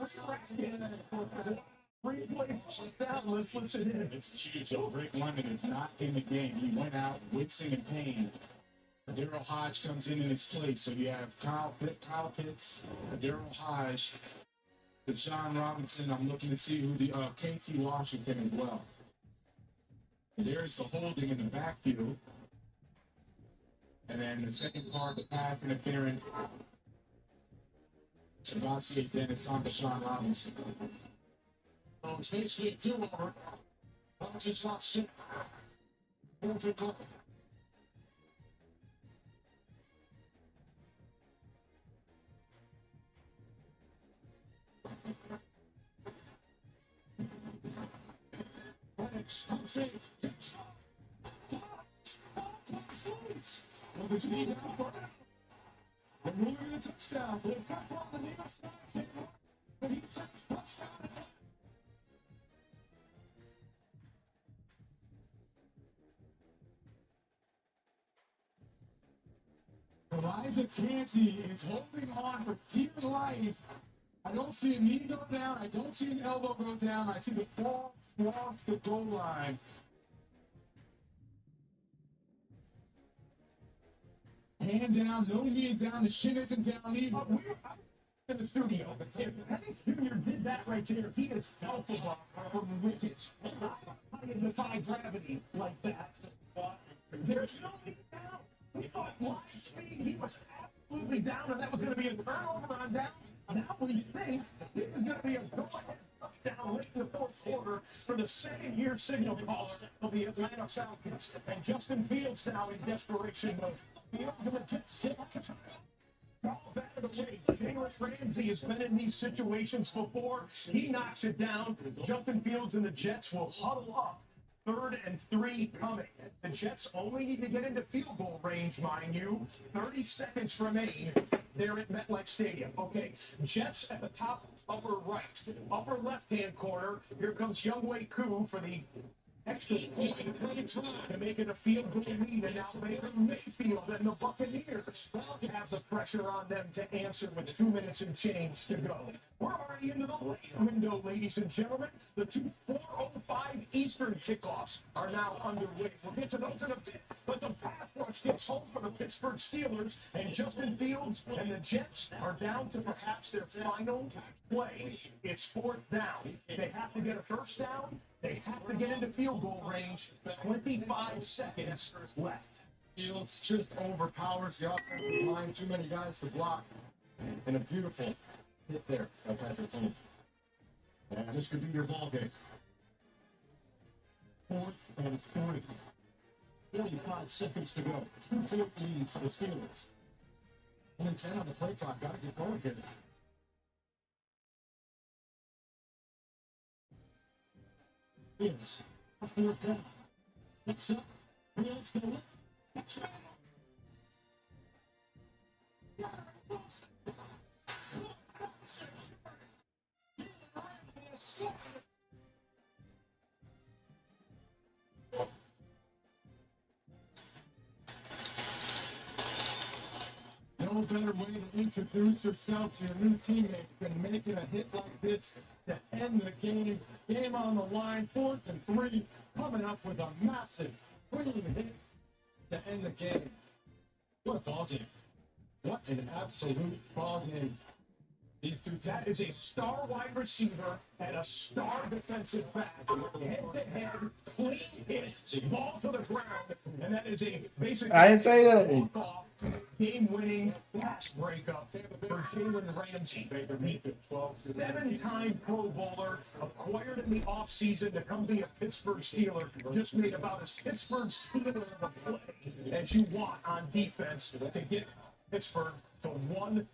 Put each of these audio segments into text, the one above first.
Let's listen in. It's huge. So Rick London is not in the game. He went out wincing in pain. Daryl Hodge comes in his place. So you have Kyle Pitts, Daryl Hodge, Deshaun Robinson. I'm looking to see who the Casey Washington as well. There's the holding in the backfield. And then the second part, the pass interference. Shavassi Dennis on Deshaun Robinson. So it's basically a do-over. Just not shit. And moving a touchdown. They cut on the near side. But he says touchdown. Elijah Cansey is holding on for dear life. I don't see a knee go down. I don't see an elbow go down. I see the ball cross the goal line. Hand down, no knees down, the shin isn't down either. In the studio, but if Penix Jr. did that right there, he is alpha from the wickets. I can defy gravity like that. There's no knee down. We thought live speed, he was absolutely down, and that was going to be a turnover on downs. Now we think this is going to be a go-ahead touchdown late in the fourth quarter for the second-year signal caller of the Atlanta Falcons. And Justin Fields now in desperation mode. Fields and the Jets all that of the way. Jalen Ramsey has been in these situations before. He knocks it down. Justin Fields and the Jets will huddle up. 3rd and 3 coming. The Jets only need to get into field goal range, mind you. 30 seconds remain there at MetLife Stadium. Okay, Jets at the top upper right. Upper left-hand corner. Here comes Younghoe Koo for the extra point to make it a field goal lead. And now Baker Mayfield and the Buccaneers have the pressure on them to answer with 2 minutes and change to go. We're already into the late window, ladies and gentlemen. The two 4:05 Eastern kickoffs are now underway. We'll get to those in a bit, but the pass rush gets home for the Pittsburgh Steelers, and Justin Fields and the Jets are down to perhaps their final play. It's 4th down. They have to get a first down. They have to get into field goal range. 25 seconds left. Fields just overpowers the offensive line. Too many guys to block. And a beautiful hit there by Patrick Queen. And this could be your ball game. 4th and 3. 45 seconds to go. 2-point lead for the Steelers. 1-10 on the play clock. Got to get going here. Fields, a 4th down. Picks up. Fields to the left. Picks up. No better way to introduce yourself to your new teammates than making a hit like this to end the game. Game on the line, 4th and 3, coming up with a massive clean hit to end the game. What a ball game. What an absolute ball game. These two, that is a star wide receiver and a star defensive back. Head-to-head, clean hit, ball to the ground, and that is a basically I didn't say that. walk-off, game-winning pass breakup for Jalen Ramsey. 7-time Pro Bowler, acquired in the offseason to come be a Pittsburgh Steeler, just made about as Pittsburgh Steeler of a play as you want on defense to get Pittsburgh to 1-0,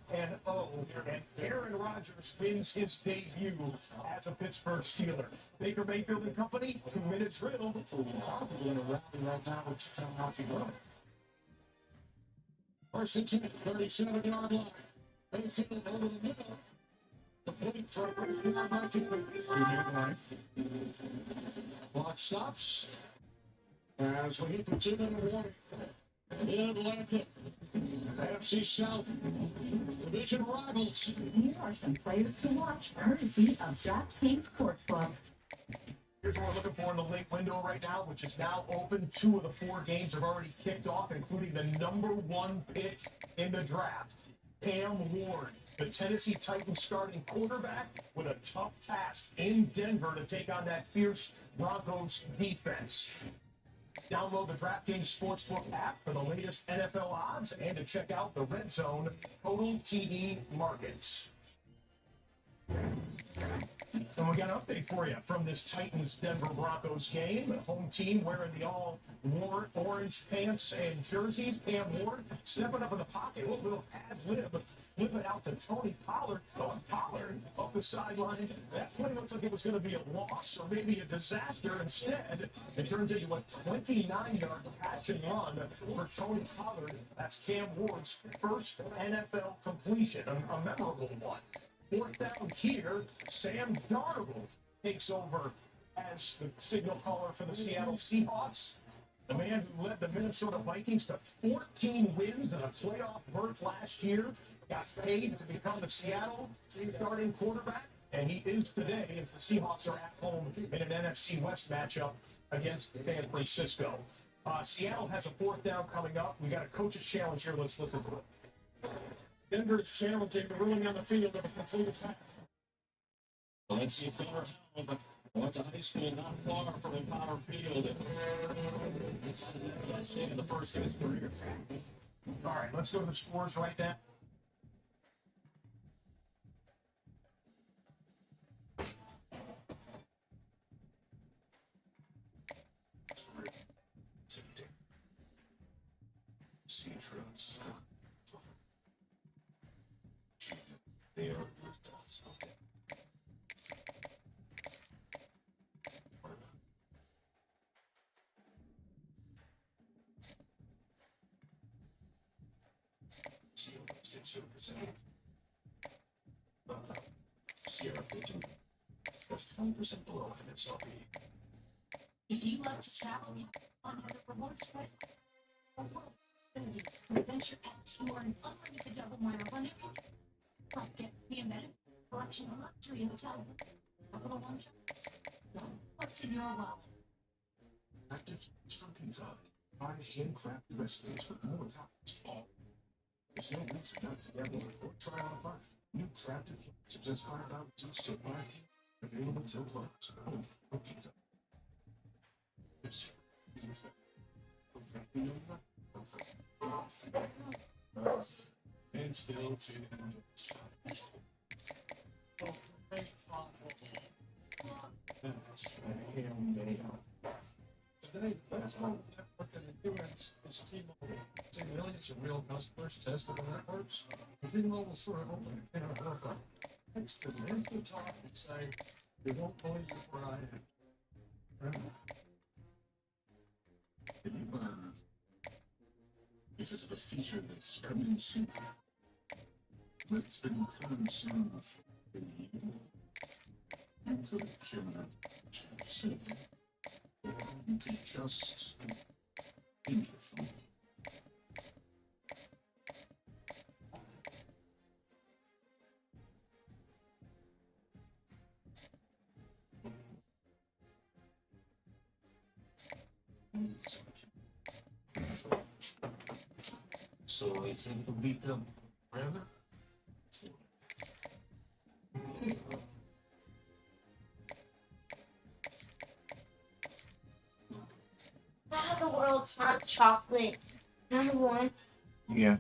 and Aaron Rodgers wins his debut as a Pittsburgh Steeler. Baker Mayfield and company, 2-minute drill. Right now, which Nazi run. First and 10, 37-yard line. Mayfield over the middle. The plate for clock stops as we hit the 2-minute warning. In Atlanta, AFC South, Division rivals. These are some players to watch, courtesy of DraftKings Sportsbook. Here's what we're looking for in the late window right now, which is now open. 2 of the 4 games have already kicked off, including the #1 pick in the draft, Cam Ward, the Tennessee Titans starting quarterback, with a tough task in Denver to take on that fierce Broncos defense. Download the DraftKings Sportsbook app for the latest NFL odds and to check out the Red Zone Total TD markets. And we got an update for you from this Titans-Denver Broncos game. The home team wearing the all-orange pants and jerseys. Cam Ward stepping up in the pocket, a little ad lib, flipping out to Tony Pollard. Oh, Pollard up the sideline. That play looked like it was going to be a loss or maybe a disaster. Instead, it turns into a 29-yard catch and run for Tony Pollard. That's Cam Ward's first NFL completion, a memorable one. 4th down here, Sam Darnold takes over as the signal caller for the Seattle Seahawks. The man who led the Minnesota Vikings to 14 wins and a playoff berth last year got paid to become the Seattle starting quarterback, and he is today as the Seahawks are at home in an NFC West matchup against San Francisco. Seattle has a 4th down coming up. We got a coach's challenge here. Let's listen to it. Denver's challenging the ruling on the field of a complete attack. Let's see if Denver went to high school not far from Empower Field. In the first of his career. All right, let's go to the scores right now. Citrus. They are results of that. Sierra 15. That's 20% below MSRP. If you love to travel on the rewards spread, Adventure X, you are an unlimited double mile running. Get the medical collection of luxury hotel. Capital One. What's in your wallet? Active from Pizza Hut. Buy handcrafted recipes for more toppings. There's no reason not to gamble or try on a buy. New crafted kits are just $5 each to buy. Available till close. Home for pizza. It's pizza. Perfectly enough. And still to That's a ham day out. Today, the best mobile network in the U.S. is T-Mobile. See millions of real customers tested the networks. T-Mobile sort of open in America. Text them instant talk and say, you won't believe where I am. Right? Can you burn? Because of a feature that's coming soon. But it's been coming soon in you. And for the children, soon. You can just change your phone. So I think we'll beat them forever. How the world's not chocolate. Number one. Yeah.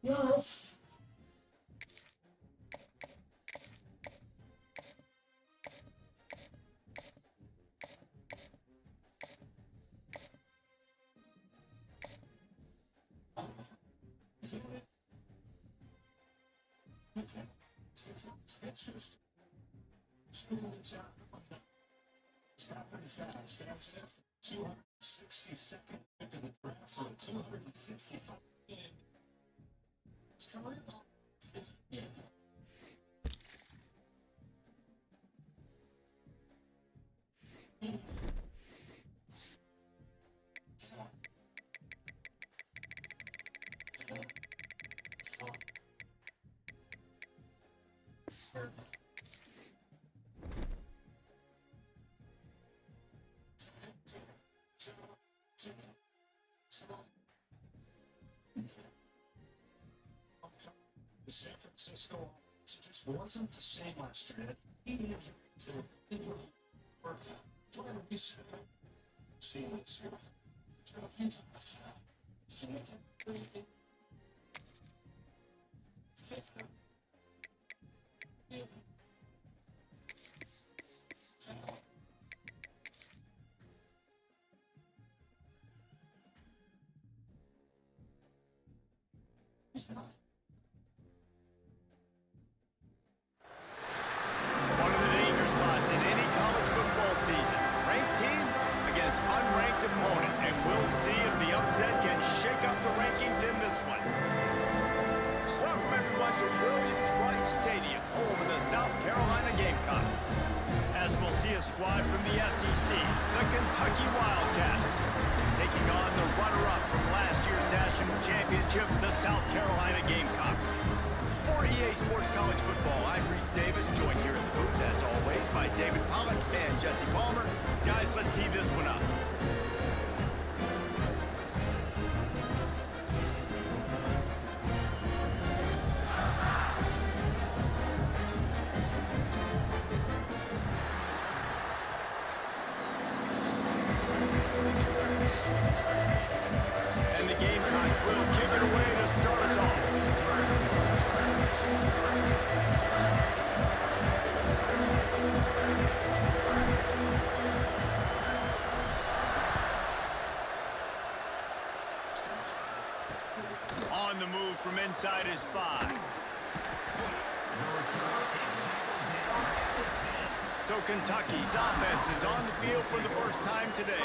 Yes. That's just stop pretty fast. That's it. 262nd pick of the draft to the 265. It's trying it's yeah. San Francisco just wasn't the same last year. Teenagers that didn't work out. Trying to reset that. See this year. Try a few times now. She make it system. Yeah. He's not. One of the danger spots in any college football season. Ranked team against unranked opponent. And we'll see if the upset can shake up the rankings in this one. Welcome everyone to Williams-Brice Stadium, home of the South Carolina Gamecocks. As we'll see a squad from the SEC, the Kentucky Wildcats, taking on the runner-up from last year's national championship, the South Carolina Gamecocks. For EA Sports College Football, I'm Reese Davis, joined here in the booth, as always, by David Pollack and Jesse Palmer. Guys, let's tee this one up. And the Gamecocks will kick it away to start us off. On the move from inside his 5. So Kentucky's offense is on the field for the first time today.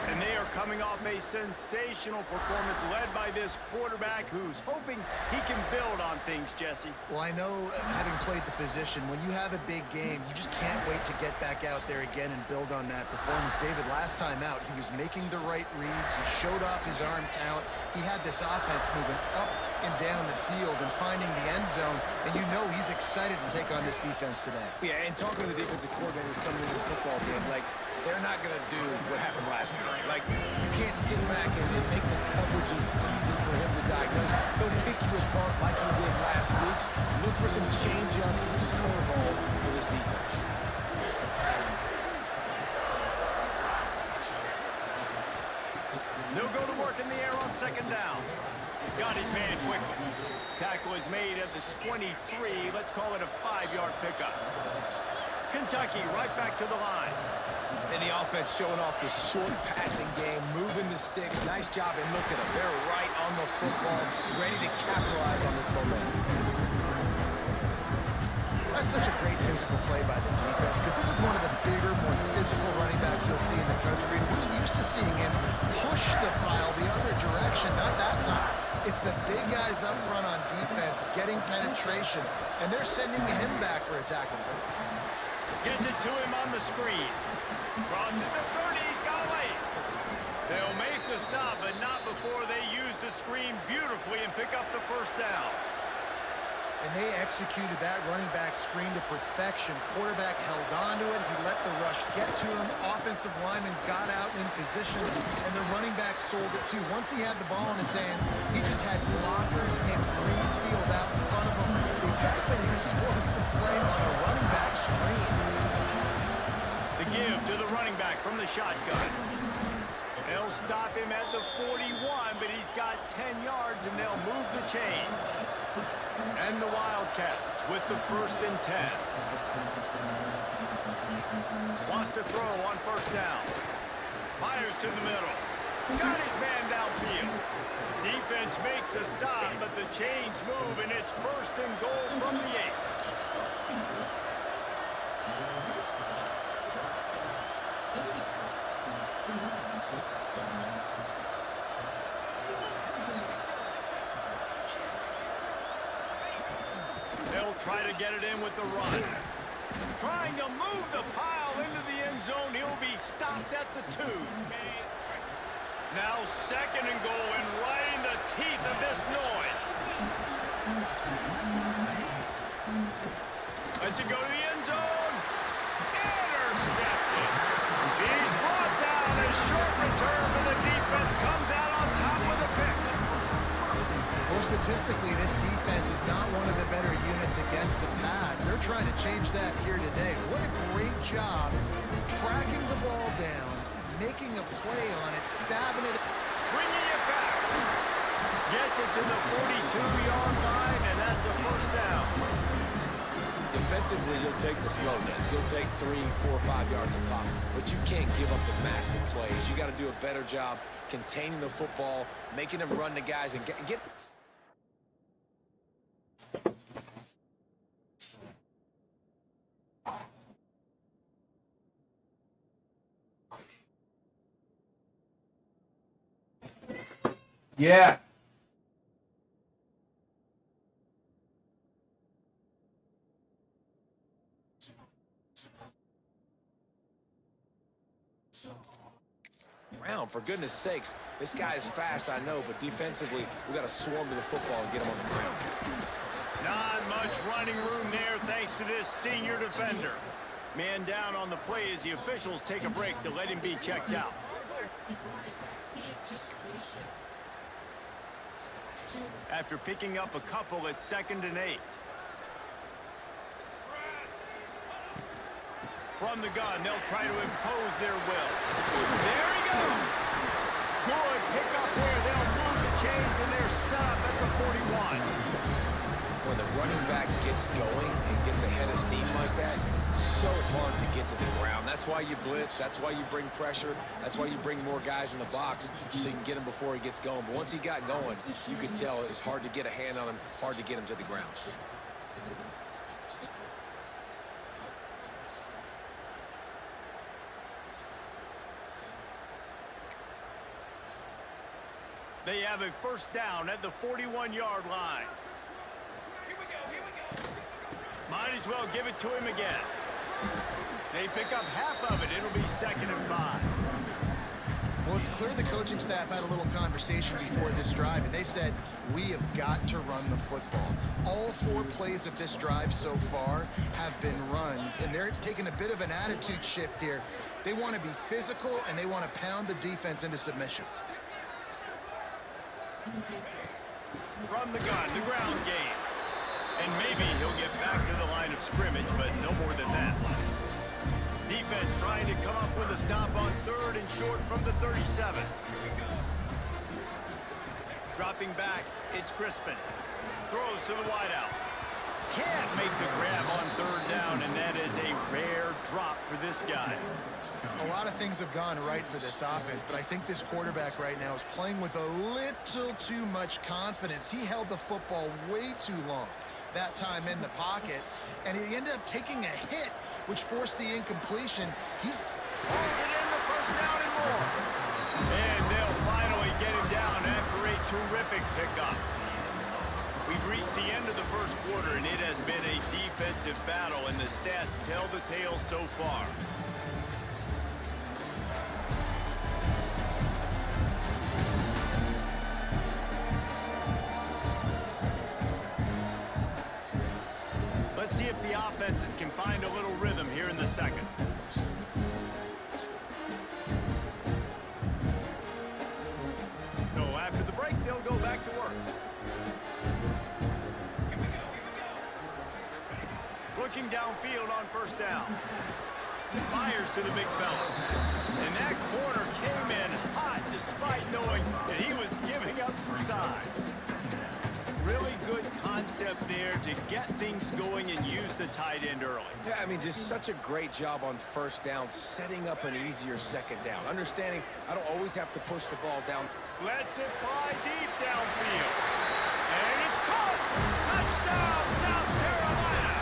And they are coming off a sensational performance led by this quarterback who's hoping he can build on things, Jesse. Well, I know, having played the position, when you have a big game, you just can't wait to get back out there again and build on that performance. David, last time out, he was making the right reads. He showed off his arm talent. He had this offense moving up and down the field and finding the end zone, and you know he's excited to take on this defense today. Yeah, and talking to the defensive coordinators coming into this football game, like, they're not going to do what happened last year. Like, you can't sit back and make the coverages easy for him to diagnose. He'll kick you apart like he did last week. Look for some change-ups and some curveballs for this defense. They'll go to work in the air on second down. Got his man quickly. Tackle is made at the 23. Let's call it a 5-yard pickup. Kentucky right back to the line. And the offense showing off the short passing game, moving the sticks. Nice job, and look at them. They're right on the football, ready to capitalize on this momentum. That's such a great physical play by the defense, because this is one of the bigger, more physical running backs you'll see in the country. And we're used to seeing him push the pile the other direction, not that time. It's the big guys up front on defense getting penetration, and they're sending him back for a tackle for it. Gets it to him on the screen. Crosses the 30, he's got away. They'll make the stop, but not before they use the screen beautifully and pick up the first down. And they executed that running back screen to perfection. Quarterback held on to it. He let the rush get to him. Offensive lineman got out in position, and the running back sold it too. Once he had the ball in his hands, he just had blockers and green field out in front of him. They picked up an explosive play on a running back screen. The give to the running back from the shotgun. They'll stop him at the 41, but he's got 10 yards, and they'll move the chains. And the Wildcats with the 1st and 10. Wants to throw on first down. Fires to the middle. Got his man downfield. Defense makes a stop, but the chains move, and it's 1st and goal from the 8. They'll try to get it in with the run. Trying to move the pile into the end zone. He'll be stopped at the 2. Now 2nd and goal, and right in the teeth of this noise. Lets it go to the end zone. Intercepted. He's brought down. A short return, but the defense comes out on top with a pick. Well, statistically, this defense is not one of the better units against the pass. They're trying to change that here today. What a great job tracking the ball down, making a play on it, stabbing it. Bringing it back. Gets it to the 42-yard line, and that's a first down. Defensively, you'll take the slowness. You'll take 3, 4, 5 yards of pop, but you can't give up the massive plays. You got to do a better job containing the football, making them run the guys, and get. Yeah. Brown, for goodness sakes, this guy is fast, I know, but defensively, we got to swarm to the football and get him on the ground. Not much running room there thanks to this senior defender. Man down on the play as the officials take a break to let him be checked out. After picking up a couple at 2nd and 8. From the gun, they'll try to impose their will. There he goes! Good pickup there. They'll move the chains, and they're set up at the 41. When the running back gets going and gets ahead of steam like that, so hard to get to the ground. That's why you blitz. That's why you bring pressure. That's why you bring more guys in the box so you can get him before he gets going. But once he got going, you could tell it's hard to get a hand on him, hard to get him to the ground. They have a first down at the 41-yard line. Might as well give it to him again. They pick up half of it. It'll be 2nd and 5. Well, it's clear the coaching staff had a little conversation before this drive, and they said, we have got to run the football. All 4 plays of this drive so far have been runs, and they're taking a bit of an attitude shift here. They want to be physical, and they want to pound the defense into submission. From the gun, the ground game. And maybe he'll get back to the line of scrimmage, but no more than that. Defense trying to come up with a stop on 3rd and short from the 37. Dropping back, it's Crispin. Throws to the wideout. Can't make the grab on 3rd down, and that is a rare drop for this guy. A lot of things have gone right for this offense, but I think this quarterback right now is playing with a little too much confidence. He held the football way too long that time in the pocket, and he ended up taking a hit, which forced the incompletion. He's Holds it in the first down and more. And they'll finally get him down after a terrific pickup. We've reached the end of the first quarter, and it has been a defensive battle, and the stats tell the tale so far. Let's see if the offenses can find a little rhythm here in the second. So after the break, they'll go back to work. Looking downfield on first down. Fires to the big fella. And that corner came in hot despite knowing that he was giving up some size. Really good concept there to get things going and use the tight end early. Yeah, I mean, just such a great job on first down, setting up an easier second down. Understanding I don't always have to push the ball down. Lets it fly deep downfield. And it's caught! Touchdown, South Carolina!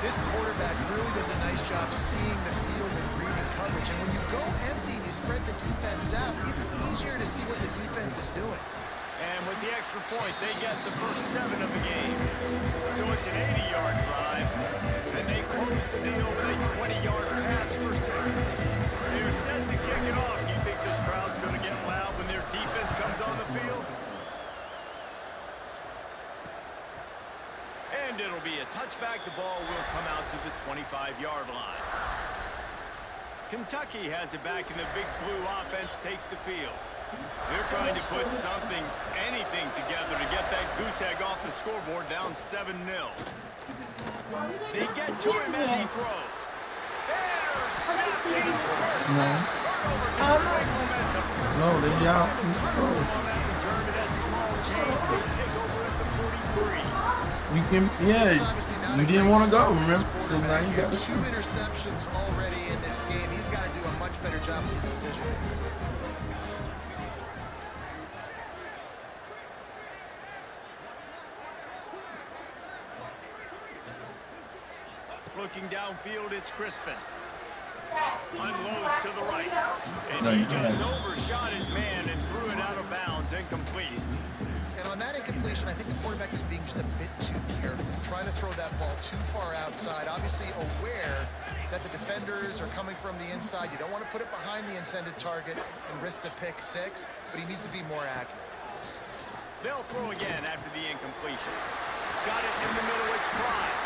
This quarterback really does a nice job seeing the field and reading coverage. And when you go empty and you spread the defense out, it's easier to see what the defense is doing. And with the extra point, they get the first 7 of the game. So it's an 80-yard drive, and they close the deal with a 20-yard pass for 6. They're set to kick it off. You think this crowd's going to get loud when their defense comes on the field? And it'll be a touchback. The ball will come out to the 25-yard line. Kentucky has it back, and the Big Blue offense takes the field. They're trying to put something, anything together to get that goose egg off the scoreboard down 7-0. They get to him as he throws. Intercepting first. No. Turnover. No, they out in the stores. You can, yeah, you didn't want to go, remember? So now you got to Two shoot. interceptions already in this game. He's got to do a much better job with his decision. Looking downfield, it's Crispin. Unloads to the right. And No, he you just can't. overshot his man and threw it out of bounds, incomplete. And on that incompletion, I think the quarterback is being just a bit too careful, trying to throw that ball too far outside, obviously aware that the defenders are coming from the inside. You don't want to put it behind the intended target and risk the pick six, but he needs to be more accurate. They'll throw again after the incompletion. Got it in the middle, it's Prime.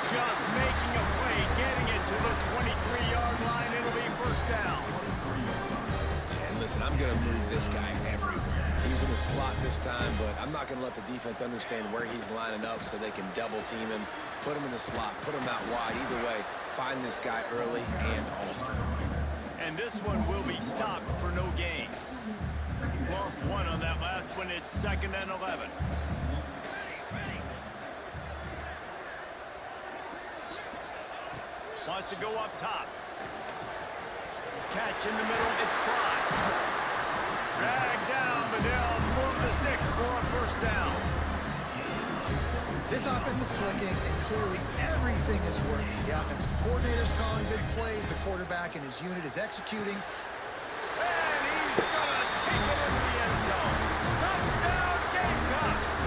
Just making a play, getting it to the 23-yard line. It'll be first down. And listen, I'm going to move this guy everywhere. He's in the slot this time, but I'm not going to let the defense understand where he's lining up so they can double team him, put him in the slot, put him out wide. Either way, find this guy early and often. And this one will be stopped for no gain. Lost one on that last one. It's 2nd and 11. Wants to go up top. Catch in the middle. It's Prime. Dragged down, but they'll move the sticks for a first down. This offense is clicking, and clearly everything is working. The offensive coordinator's calling good plays. The quarterback and his unit is executing. And he's going to take it into the end zone. Touchdown, Gamecocks!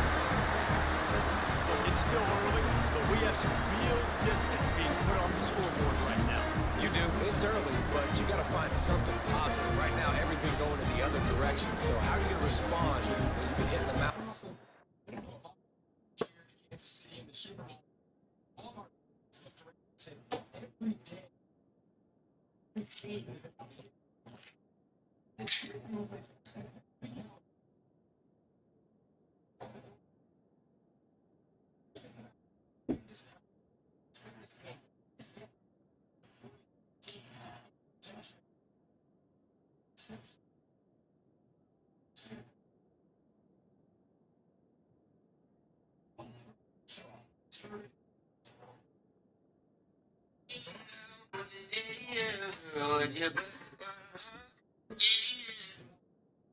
It's still early, but we have some real distance being put on the scoreboard right now. You do. It's early, but you got to find something positive. Right now, everything going in the other direction. So how are you going to respond so you can hit the mouth? Kansas City in the Super Bowl. All of our threats every day.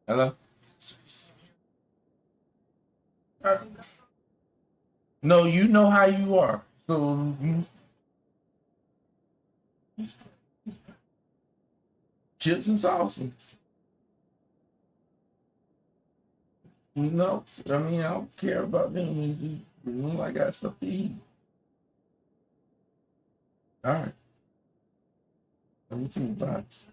Hello? No, you know how you are. So you chips and salsa. No, I mean I don't care about them. It's just, you know, I got stuff to eat. All right. Let me see the box.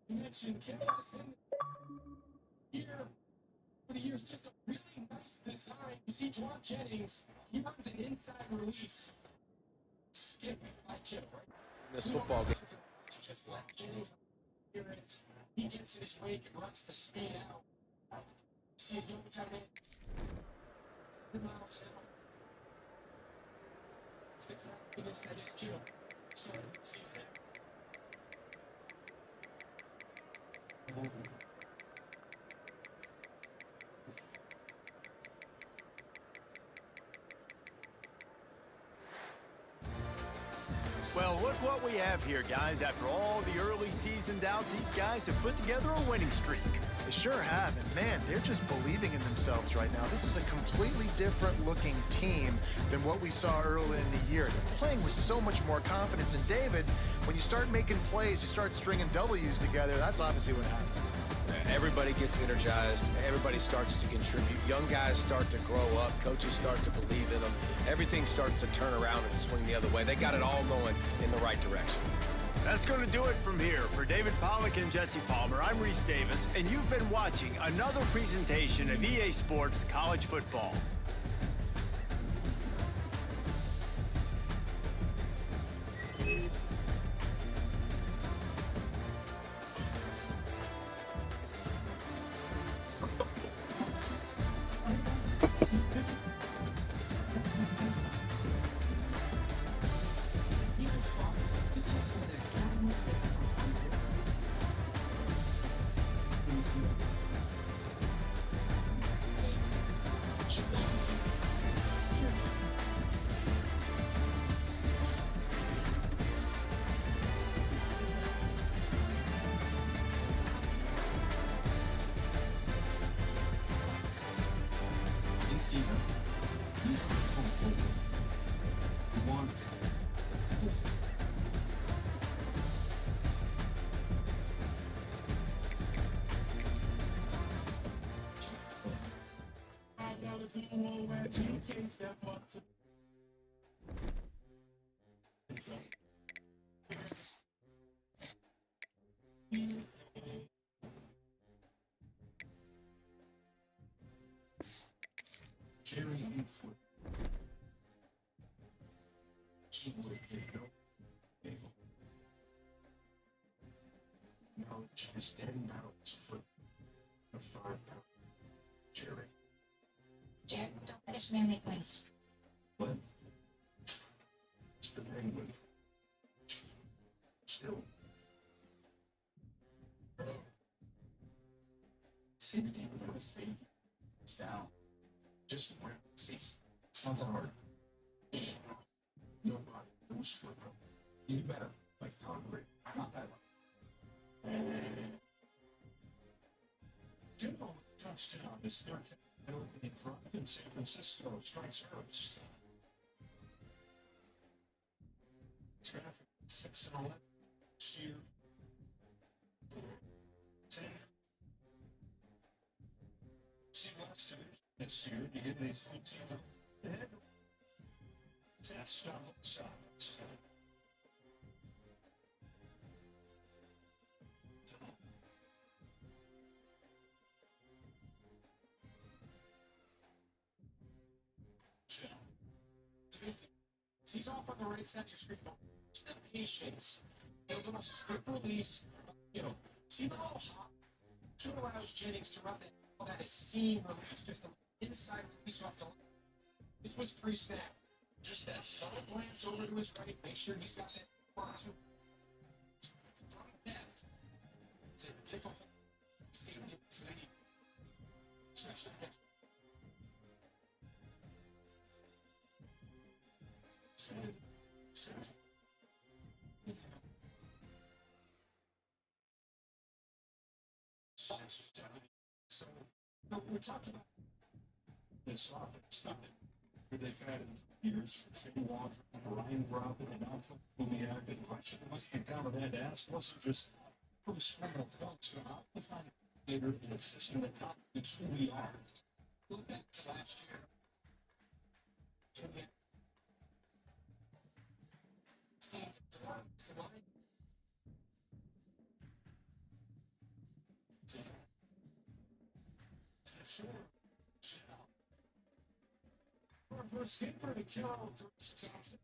You mentioned Kevin has been here for the years, just a really nice design. You see John Jennings, he runs an inside release. Skip by Kip, right? This football game. Just let Jennings hear it. He gets in his wake and runs the speed out. See a young tight end. 2 miles an hour. Sticks out against that SQ. Started the season. Well, look what we have here, guys. After all the early season doubts, these guys have put together a winning streak. They sure have, and man, they're just believing in themselves right now. This is a completely different looking team than what we saw early in the year. They're playing with so much more confidence, and David, when you start making plays, you start stringing W's together, that's obviously what happens. Everybody gets energized. Everybody starts to contribute. Young guys start to grow up. Coaches start to believe in them. Everything starts to turn around and swing the other way. They got it all going in the right direction. That's going to do it from here. For David Pollock and Jesse Palmer, I'm Reese Davis, and you've been watching another presentation of EA Sports College Football. Jerry Bigfoot. He would take no table. Now just 10 pounds foot of 5 pounds. Jerry. Jared, don't let this man make noise. What? It's the penguin. Still. Safety for the safety. It's down. Just where see. It's not that hard. Nobody knows football. You better like concrete. Not that one. Do you know the touchdown is their in front in San Francisco strikes first. Traffic 6 and 11 this year. 10. See last year this year you get these two teams ahead. Test on both sides. He's off on the right side of your screen. Just the patience. They're going to skip release. See the little hop. Two allows Jennings to run that is seam release. Just the inside release off the line. This was pre-snap. Just that subtle glance over to his right. Make sure he's got that one, two. From depth. It's a difficult safety. Especially catch. So, we talked about this offense stuff that they've had in years. Shane Waldron, Ryan Robin, and Alton Kuliak. The question that Talbot had to ask wasn't just who was criminal dogs, but how to find a leader in a system that complements who we are. Look back to last year. First keeper to kill Thompson.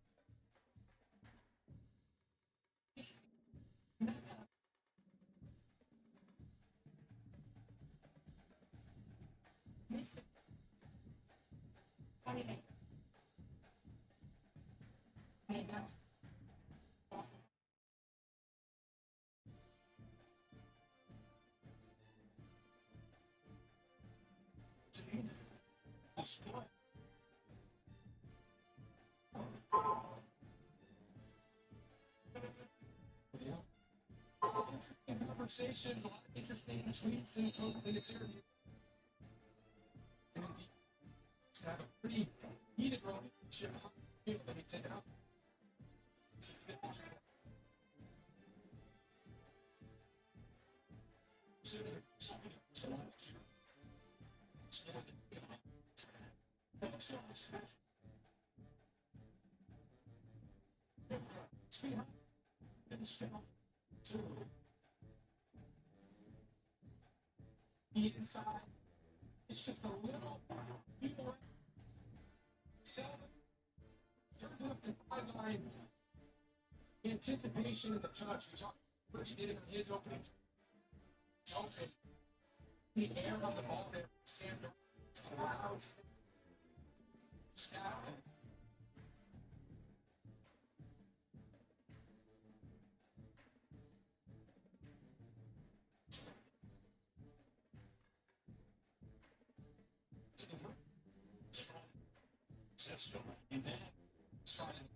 Conversations, a lot of interesting tweets and posts in this interview. And indeed, just have a pretty heated relationship that he sent out. Rams fell to the inside. It's just a little more. Sells it. Turns it up the sideline. Anticipation of the touch. We talked about what he did on his opening. Open. The air on the ball there. Sam allowed. Snap. System and then started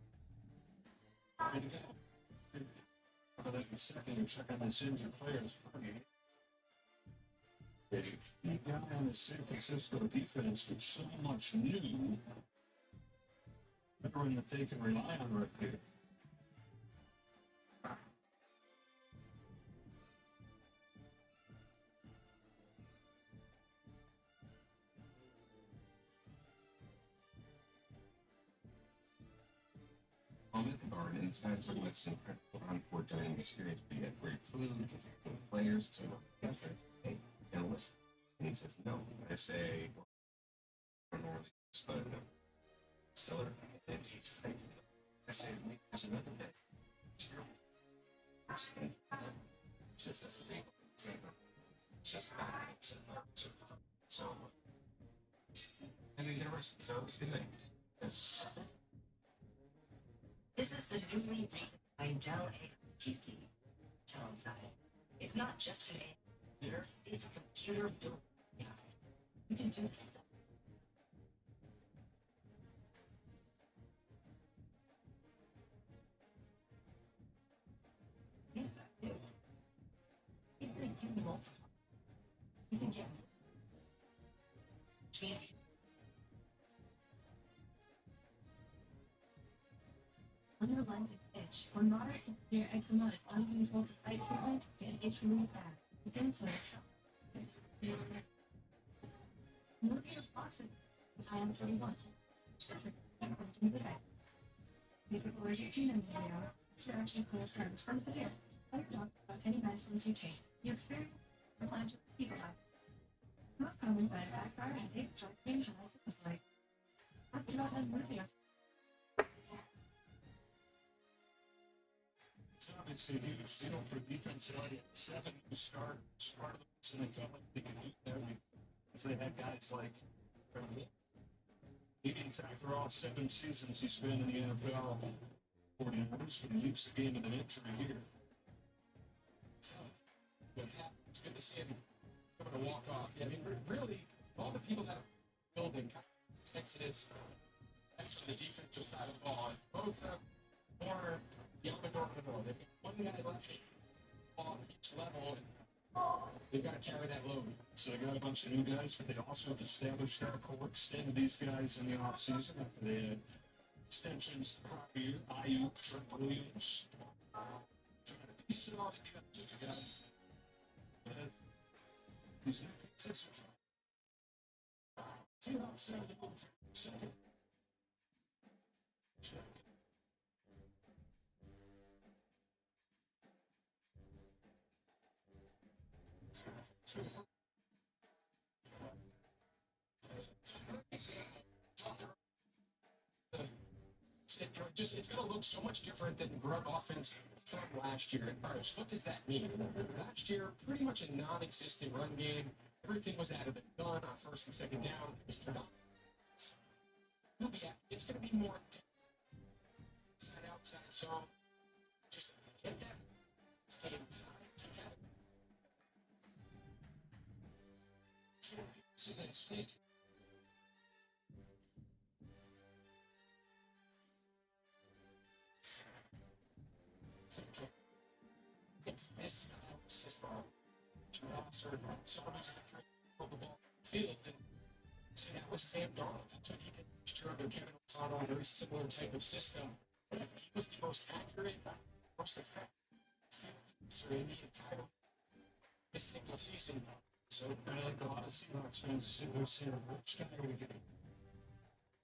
rather than second check on this injured players. A key guy on the San Francisco defense, which so much new. Veteran that they can rely on right here. At the garden, and this guy's talking about some incredible on-court dining experience, but you had great food, players to hey, you know, listen. And he says, no. I say, well, I don't normally use, but Stiller, and he's like, I say, wait, there's another thing. He says, that's illegal. It's just so, and they get arrested, so it's good night. This is the newly redesigned Dell PC. Tell inside. It's not just an computer, it's a computer built. Yeah. You can do this stuff. Yeah, yeah. It's gonna give you multiple. You can get cheesy. Underlying itch or moderate to severe eczema is uncontrolled despite treatment, get itch relief back. Begin to moving of toxins. IM31. Symptoms of eczema. Mucopolysactin and videos. Reaction can occur some severe. Tell your doctor about any medicines you take. You experience or plan to fever life. Most common side effects are headache, joint pain, and sickness like. Ask about them moving of It's obviously a huge deal for defense. They already had 7 who start part of this, and they felt like they could do that because they had guys like leading after all 7 seasons he's been in the NFL. 40 years, but he leaves the game with an injury here. It's good to see him going to walk off. Yeah, I mean, really, all the people that are building Exodus, that's on the defensive side of the ball. It's Bosa, Warner, Yamador. They've got one guy left on each level, and they've got to carry that load. So they got a bunch of new guys, but they also have established their core, extended these guys in the offseason after they had extensions prior year, Ayuk, Trent Williams. Trying to piece it all together with the guys. These new pieces are trying. See how it's starting to move for a second. Check it. It's going to look so much different than the Grub offense from last year. And Bruce, what does that mean? Last year, pretty much a non-existent run game. Everything was out of the gun on first and second down. It was predominant. It's going to be more outside zone. Just get that game tied together. So they sneak. It's this style of system. Someone who's accurate on the ball field. And so that was Sam Darnold. That's what he did last year under Kevin O'Connell, a very similar type of system. He was the most accurate, most effective field in the entire this single season. So I like a lot of Seahawks fans sitting there saying, which guy are we getting?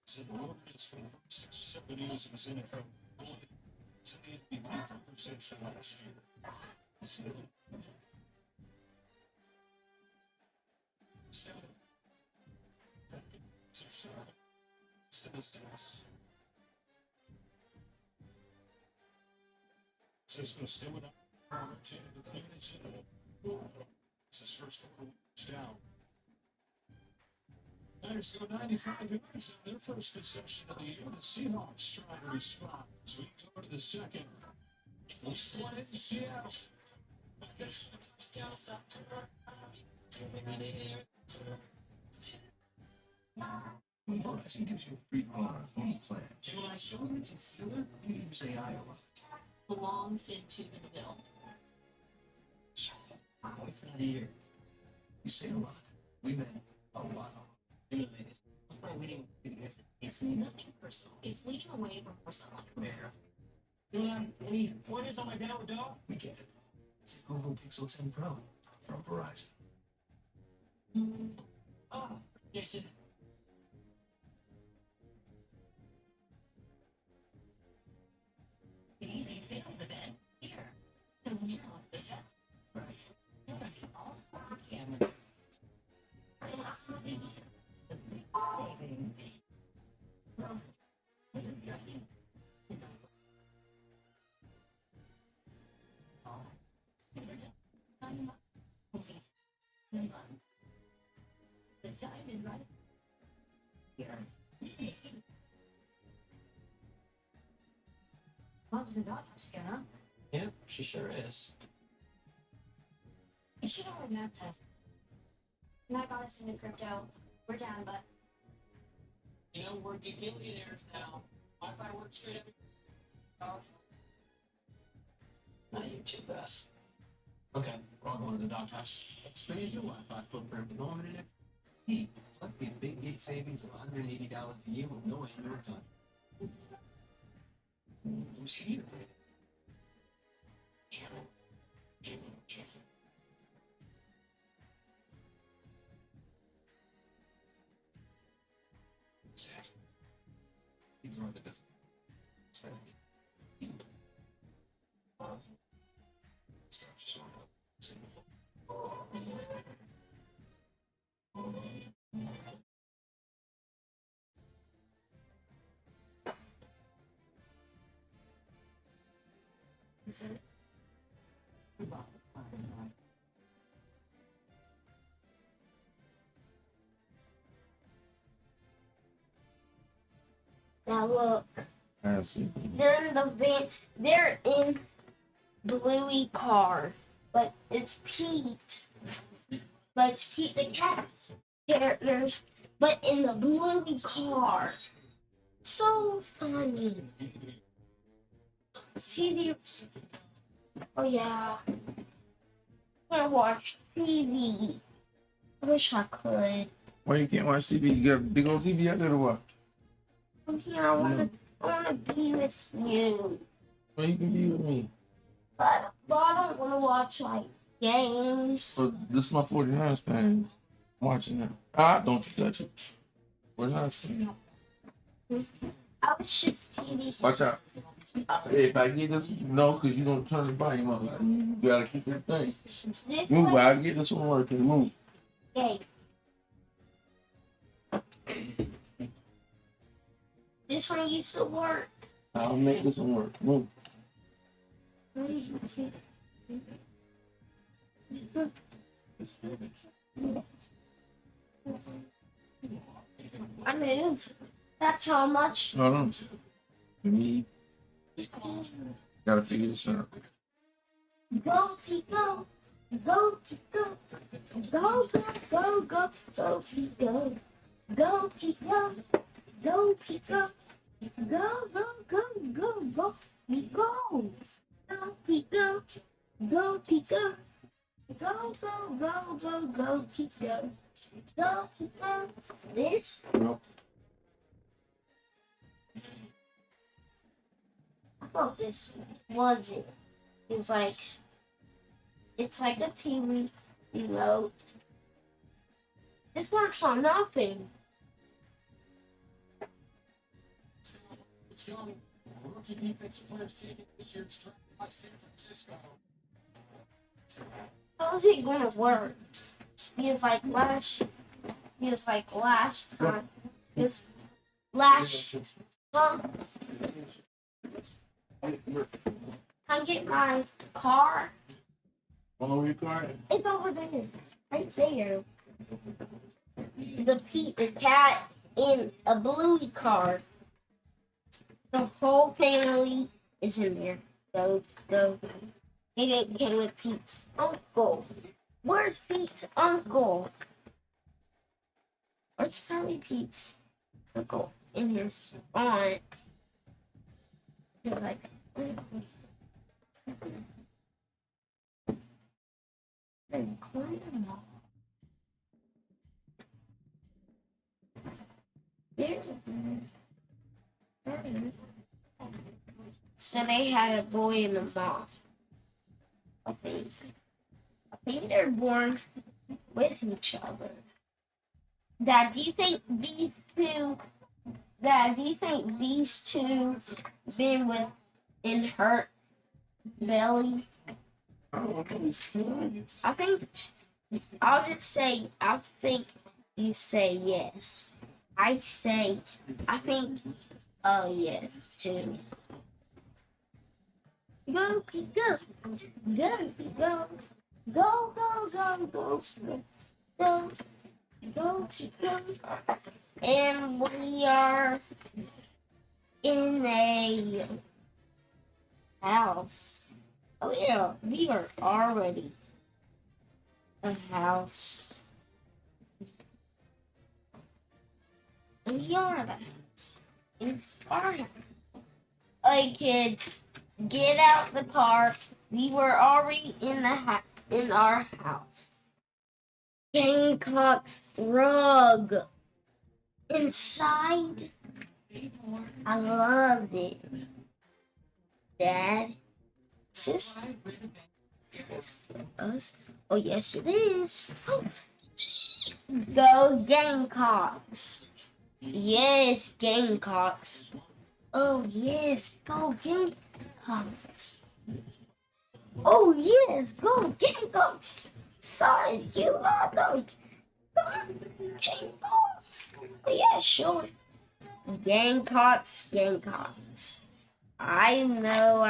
So the wilderness for the first 6 or 7 years of his NFL. So MVP conversation last year. Still statistics. Cisco still without power to the finish. It's his first 4 weeks down. Niners go 95 yards on their first possession of the year. The Seahawks trying to respond. So we go to the second. First one in Seattle. Verizon gives you a free phone on a phone plan. Gemini Show you concealer, you use AI a lot. The long, thin tube in the middle. Boy, out of here. You say a lot. We meant a lot. It's nothing personal. It's leading away from personal. Any pointers on my Dow Dow? We get it. It's a Google Pixel 10 Pro from Verizon. Ah, get it. You even fit on the bed. Here. In the middle of the bed. Right. You're gonna be all for the camera. Right now, somebody here. The big thing. Well, what is your name? The time is right here. Mom's the doctor's here, huh? Yeah, she sure is. You should have a math test. Matt got us into crypto. We're down, but You know, we're gigillionaires now. Wi-Fi works straight every. Not you two best. Okay, we're all going to the doghouse. Expand your Wi-Fi footprint with unlimited heat. Plus, get big gig savings of $180 a year with no annual contract. Who's here? Jimmy. Zach. He's running the business. Stop showing up. is it? Now look, I see. they're in the van. They're in Bluey car, but it's Pete. But it's Pete the cat characters, but in the Bluey car. So funny. TV. Oh yeah. I'm gonna watch TV. I wish I could. Why you can't watch TV? You got a big old TV out there to watch. I'm here. I wanna be with you. Why you can be with me? But I don't wanna watch like games. So this is my 49ers fan. Watching that. Ah, don't you touch it. We're not seeing. I was just TV. Watch out. Hey, if I get this, no, because you're going to turn the volume up. You got to keep that thing. This Move, one, I get this one working. Move. okay. This one used to work. I'll make this one work. Move. I moved. That's how much. Hold on. Me. Gotta figure this out. Go, Pico. Go, Pico. Go, go, go, go, go, Pico. Go, Pico. Go, Pico. Go, go, go, go, go, Pico. Go, Pico. Go, Pico. Go, go, go, go, go, Pico. Go, Pico. This. Nope. I thought this was it. It's like a TV remote. This works on nothing. It's young. rookie defensive players taken this year's draft by San Francisco. How's it gonna work? Because like last time, because last time I get my car. Follow your car. It's over there, right there. The cat in a bluey car. The whole family is in there. Go. It came with Pete's uncle. Where's Pete's uncle? Where's Charlie Pete's uncle and his aunt? They're like, so they had a boy and a mom. I think they're born with each other. Dad, do you think these two been in her belly? I think you say yes. I think yes too. Go. And we are in a house. Oh yeah, we are already a house. We are a house. It's our house. Hey kids, get out the car. We were already in our house. Gamecock's rug. Inside. I loved it. Dad, is this us? Oh yes it is. Go Gamecocks. Yes, Gamecocks. Oh yes, go Gamecocks. Oh yes, go Gamecocks. Sorry, you love those. Gamecocks. Oh yeah, sure. Gamecocks. I know.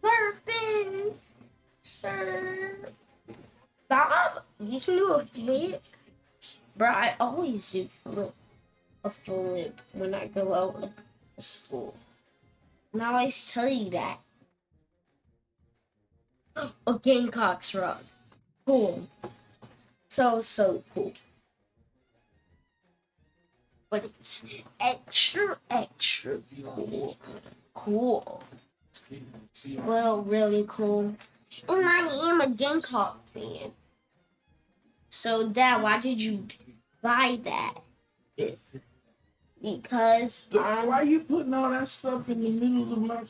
Surfing. Surf. Bob, you can do a flip. Bro, I always do a flip when I go out to school. And I always tell you that. A Gamecock's rug. Cool. So cool. But it's extra cool. Well, really cool. And I am a Gamecock fan. So, Dad, why did you buy that? Because Why you putting all that stuff in the middle of my?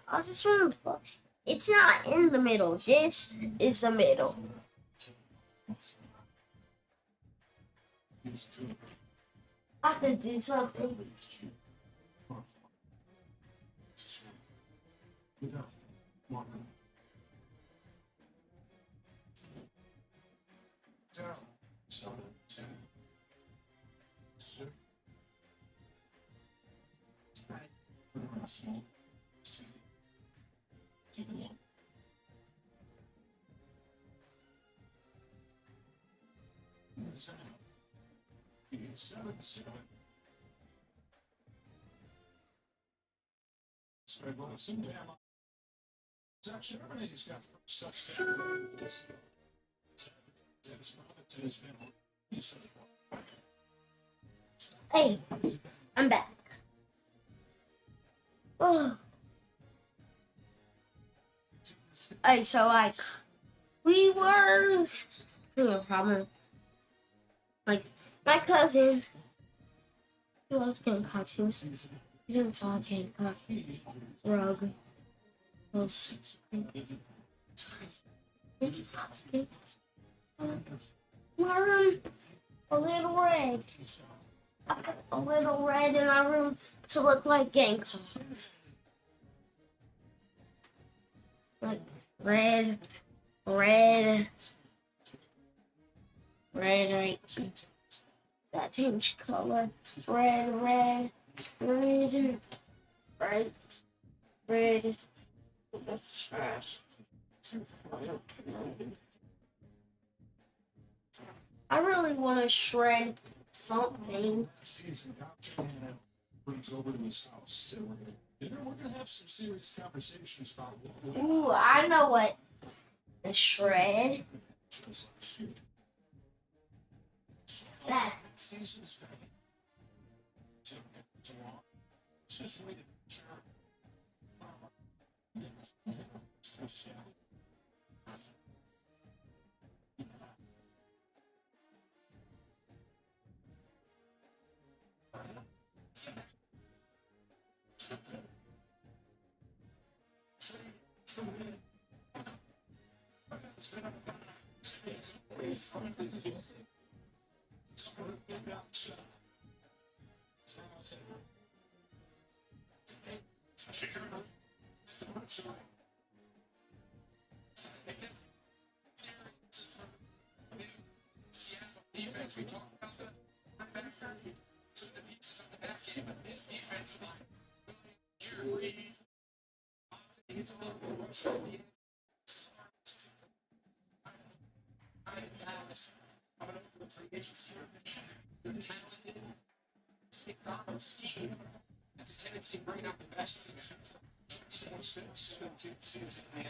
I just want to. It's not in the middle. This is the middle. I have to do something. Zach Charbonnet's got the first touchdown. Hey, I'm back. Oh. Hey, so like, we were no problem. Like, my cousin, he loves Gamecocks. He didn't saw a Gamecock rug. Was wearing a little red. I put a little red in my room to look like gang colors. Like red, red, red, right? That changed color. Red, red, red, red, red. I really want to shred something. Season brings over to his house. So we're gonna have some serious conversations about what Ooh, I know what. The shred. was last year. That. Season's back. It's long. It's just waiting. Sure. It's just, defense, we talked about that. So the pieces of the back game, but this defense was Jerry. It's a little more rush on the Dallas coming up for the free agency. They're talented. Stick on scheme. And the tendency to bring out the best in defense. Season, man.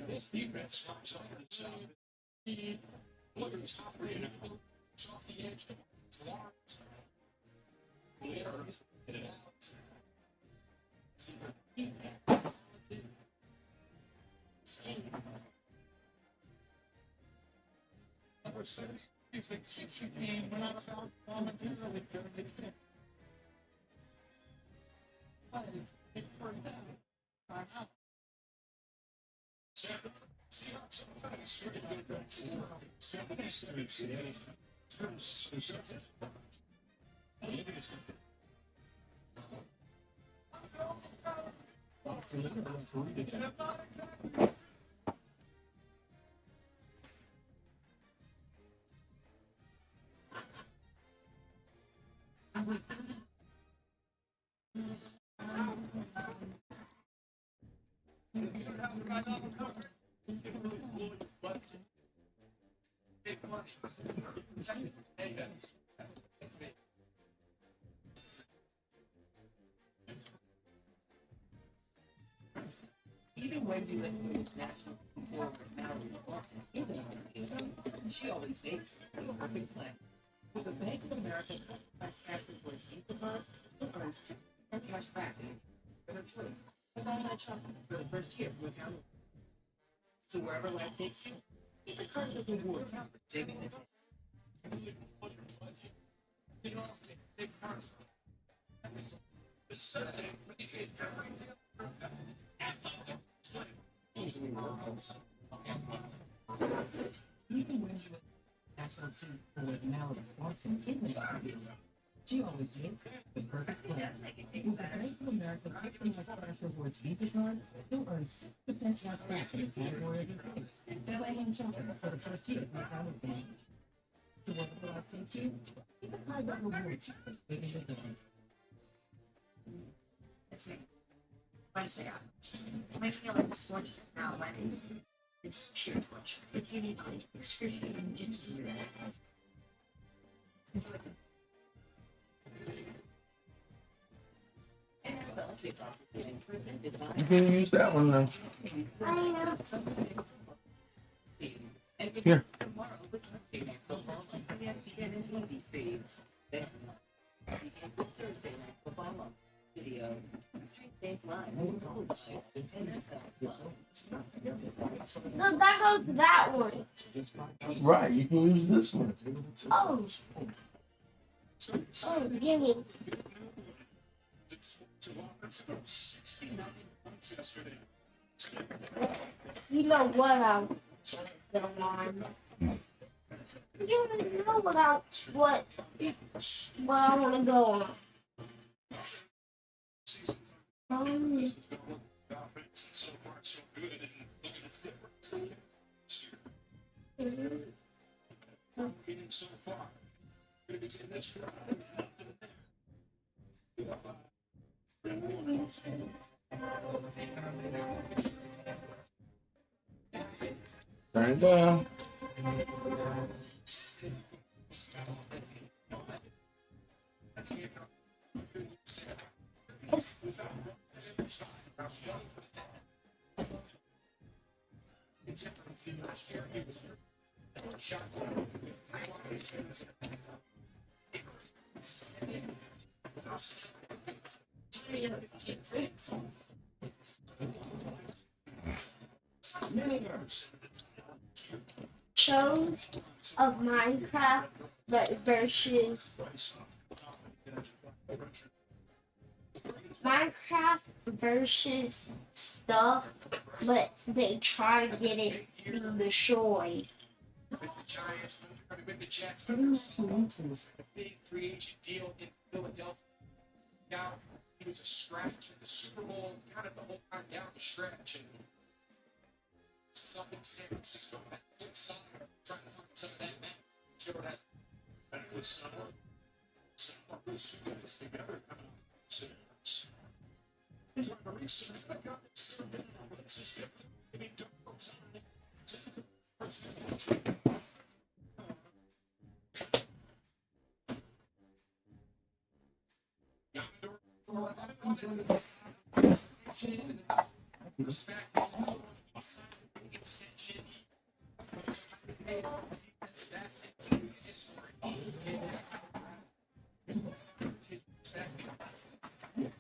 This defense starts on the side. The players off the edge. It's Lawrence. They are just get it out. See what he number 6. It's a teaching game. We're not about to do really good. Even when you listen to international football with Mallory Watson isn't on the team, she always says, "You're a perfect play." With the Bank of America customized cash rewards Instacart, you'll earn 6% cash back for her choice. And buy that shopping for the first year with account. So wherever life takes you, keep the card with rewards for saving the day. Even when you national team with Mallory Watson isn't on the field, she always makes the perfect play. With the Bank of America customized cash rewards Visa card, you'll earn 6% cash back in the category of your choice. Play and shopping for the first year with account bank. So whatever life takes you, keep the card that rewards for saving the day. That's me. Wednesday hours. My feeling is gorgeous now when it's sheer torture. If you need like excruciating gypsy to that. Enjoy them. You can use that one then. I know. Here. No, that goes to that one. Right, you can use this one. Oh. Oh, give me. You know what I don't want. You don't know what I want to go on. Um, Turn it down. it's, shows of Minecraft versus Minecraft versus stuff, but they try to get it be destroyed. With the Giants, with the Jets, a big free agent deal in Philadelphia. Now, he was a stretch in the Super Bowl, kind of the whole time down the stretch. And something San Francisco had put summer, trying to find some of that match. Joe has been with someone. Someone who's put this together. Respect his extension.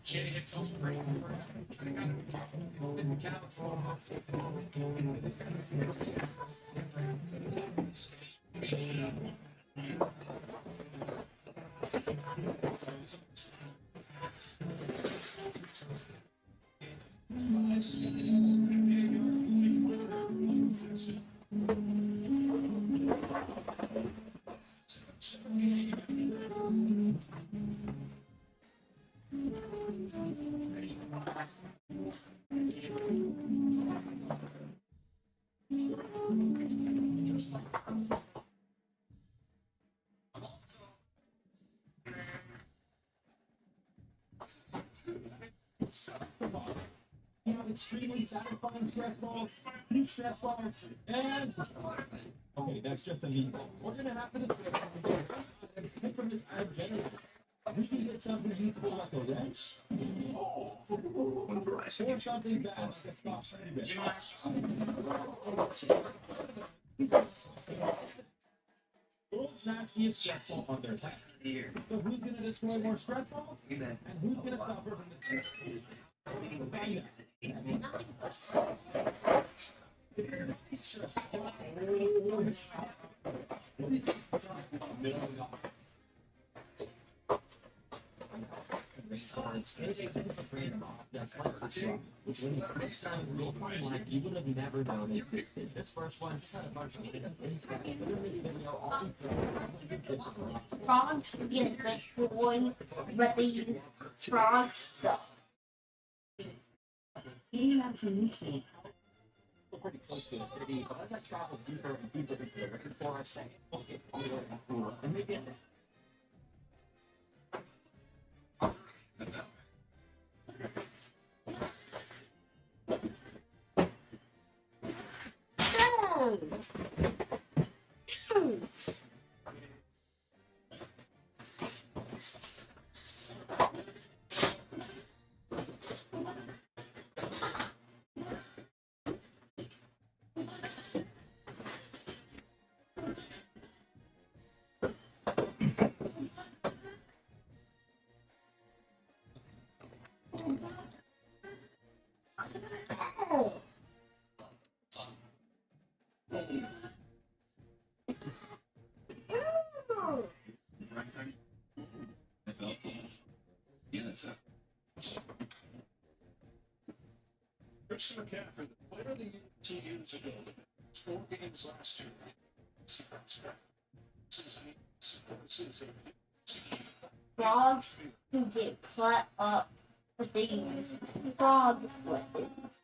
Jenny had told me you know, extremely satisfying stretch balls, huge stretch balls, and okay, that's just a lead. We're gonna have to pick from this item generator. We can get something usable like a wrench, or something bad like a stop World's nastiest stretch ball on their head. So who's gonna destroy more stretch balls? And who's gonna stop her from the You would have never known it existed. This first one just had a bunch of Frogs get destroyed, but they use frog stuff. Even actually YouTube, we're pretty close to the city, but as I travel deeper and deeper into the rainforest, and maybe at the Yes. Christian McCaffrey, the player of the year 2 years ago, the 4 games last year. Frogs who get cut up for things. Frog weapons.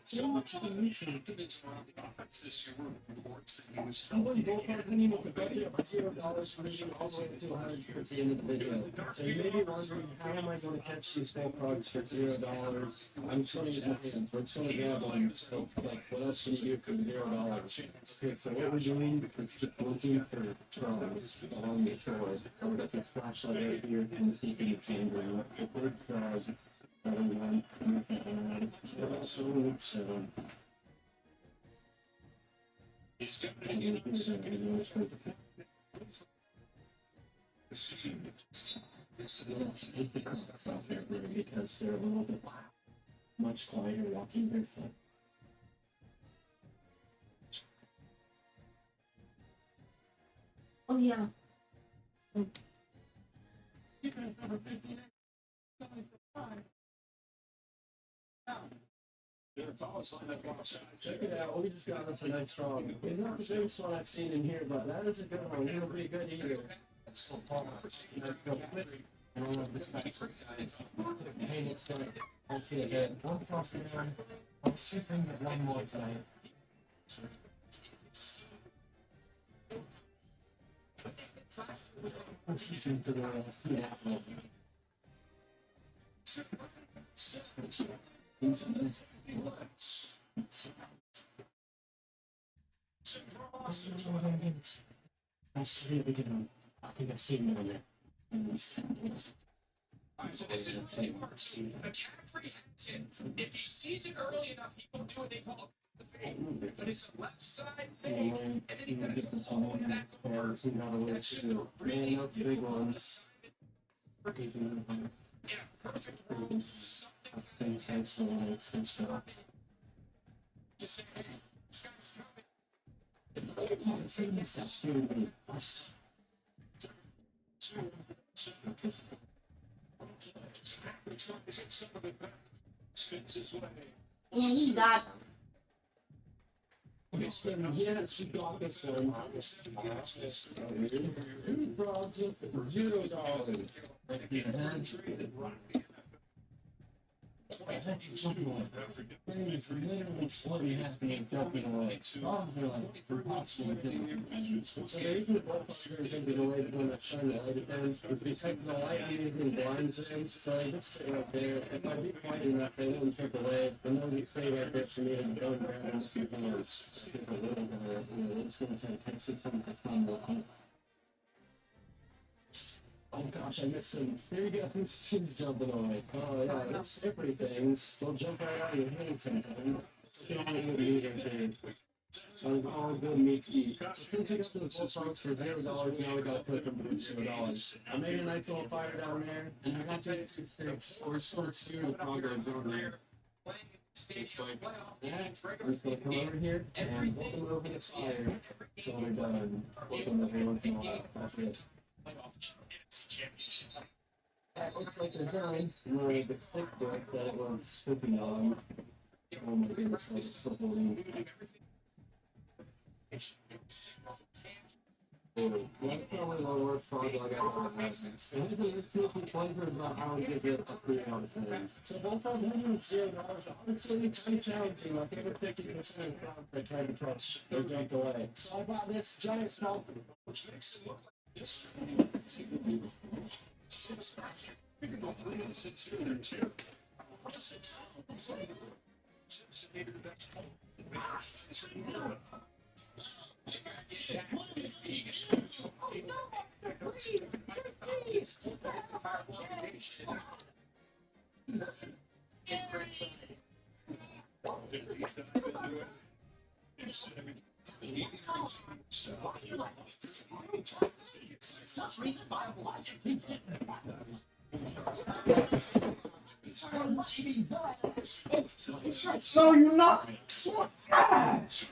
So much of the neutral pivots around the offense this year were reports that he was I wouldn't go for it anymore. The budget of $0 for me all the way to 100 towards the end of the video. So you may be wondering, how am I going to catch these bullfrogs for $0? I'm just going to use my hands. We're just going to grab one. So, like, what else can you do for $0? Okay, so what we're doing is just looking for frogs along the shore. So we got this flashlight right here, and this is the chamber. The big frogs. So, He's got and you can see it in the second. Let's take the crocs off there, Bruno, because they're a little bit much quieter walking barefoot. Oh yeah. Check it out, we just got us a nice frog. He's not the biggest one I've seen in here, but that is a good one. He'll be a good eater. I don't know if this guy's pain is gonna okay again. One top down. I'm sipping with one more tonight. Let's keep him to the I see it again. I think I've seen it on there. So this is the works. McCaffrey hits it. If he sees it early enough, he will do what they call the fade. But it's a left side fade, and then he's gonna Get the follow phone it back over. or see how it That's looks just a too. really Man, that's a big one. yeah, perfect rule. Something I think that's the one I first got. to say, hey, this guy's coming. Yeah, he got him. Yes, we got this one. Two frogs for $0. It's literally slowly happening, jumping away. Frogs are like impossible to do. So the reason the bullfrogs are jumping away when I shine the light at them is because the light I'm using blinds them. So I just sit right there. If I be quiet enough, they won't jump away. And they'll just stay right there for me and go around and shoot hands. There's a little bit of, I'm just going to try to catch this one to find real quick. Oh gosh, I missed him. There you go. He's jumping away. Oh yeah, those slippery things. They'll jump right out of your hand sometimes. It's all good meat right there. So it's all good meat to eat. So since we got those bullfrogs for $0, now we gotta cook them for $0. I made a nice little fire down there, and I got these two sticks. We're sort of searing the frog ribs on there. It's like that. We're gonna come over here and hold them over the fire till we're done. Hold them every once in a while. That's it. That looks like they're done. And then the stick dick that it was cooking on. Oh my goodness, that's so funny. Anyway, that's probably the worst frog I got. And I think it's super flavor about how we get a 3 out of 10. So both of them $0. Honestly, it's kind of challenging. My favorite 50% of frogs I tried to catch, they jumped away. So I bought this giant small, which makes it look like this. So you're not. Gosh!